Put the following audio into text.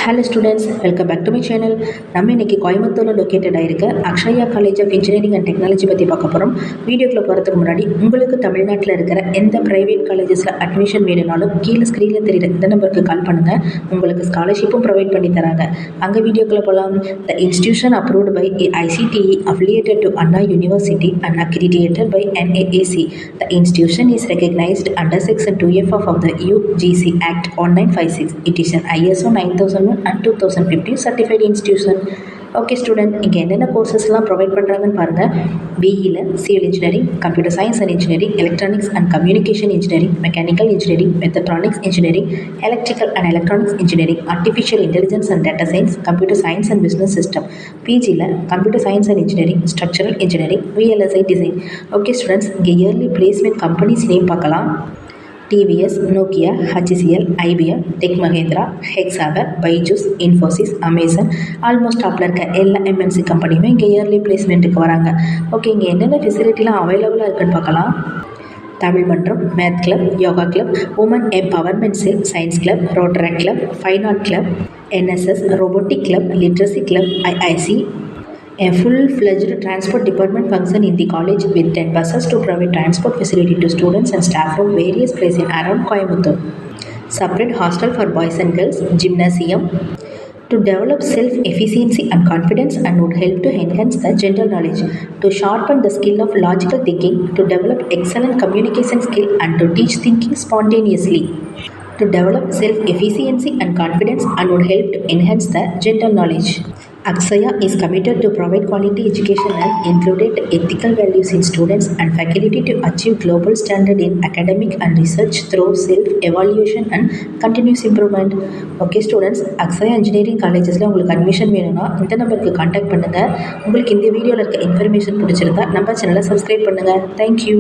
Hello students, welcome back to my channel. நம்ம இன்னைக்கு கோயம்புத்தூர்ல லொகேட்டட் ஆயிருக்க Akshaya college of engineering and technology பற்றி பார்க்க போகிறோம். வீடியோக்குள்ள போகிறதுக்கு முன்னாடி உங்களுக்கு தமிழ்நாட்டில் இருக்கிற எந்த ப்ரைவேட் காலேஜஸில் அட்மிஷன் வேணும்னாலும் கீழே ஸ்க்ரீனில் தெரியுற இந்த நம்பருக்கு கால் பண்ணுங்கள். உங்களுக்கு ஸ்காலர்ஷிப்பும் ப்ரொவைட் பண்ணி தராங்க. அங்கே வீடியோக்குள்ள போகலாம். The institution approved by ICTE affiliated to Anna University and accredited by NAAC. The institution is recognized under Section 2F of the UGC Act 1956. It is an ISO 9001 and 2015 certified institution. Okay student, இங்கே என்னென்ன கோர்சஸ்லாம் provide பண்ணுறாங்கன்னு பாருங்கள். பிஇயில் civil engineering, computer science and engineering, electronics and communication engineering, mechanical engineering, mechatronics engineering, electrical and electronics engineering, artificial intelligence and data science, computer science and business system. பிஜியில் computer science and engineering, structural engineering, VLSI design. Okay students, இங்கே early placement companies name பார்க்கலாம். TVS, Nokia, HCL, IBM, Tech Mahindra, Hexagon, Byju's, Infosys, Amazon, almost டாப்பில் இருக்க எல்லா MNC கம்பெனியுமே இங்கே yearly பிளேஸ்மெண்ட்டுக்கு வராங்க. Okay, இங்கே என்னென்ன ஃபெசிலிட்டிலாம் அவைலபிளாக இருக்குன்னு பார்க்கலாம். தமிழ் மன்றம், math club, yoga club, women empowerment cell, science club, rotary club, fine art club, NSS, robotic club, literacy club, IIC. A full-fledged transport department function in the college with 10 buses to provide transport facility to students and staff from various places around Coimbatore. Separate hostel for boys and girls, gymnasium. To develop self-efficiency and confidence and would help to enhance the general knowledge, to sharpen the skill of logical thinking, to develop excellent communication skill and to teach thinking spontaneously. To develop self-efficiency and confidence and would help to enhance the general knowledge. Akshaya is committed to provide quality education and included ethical values in students and faculty to achieve global standard in academic and research through self-evaluation and continuous improvement. Okay students, Akshaya Engineering Collegesல உங்களுக்கு admission வேணும்னா இந்த நம்பருக்கு contact பண்ணுங்கள். உங்களுக்கு இந்த வீடியோவில் இருக்க information பிடிச்சிருந்தா நம்ம சேனலை சப்ஸ்கிரைப் பண்ணுங்கள். தேங்க்யூ.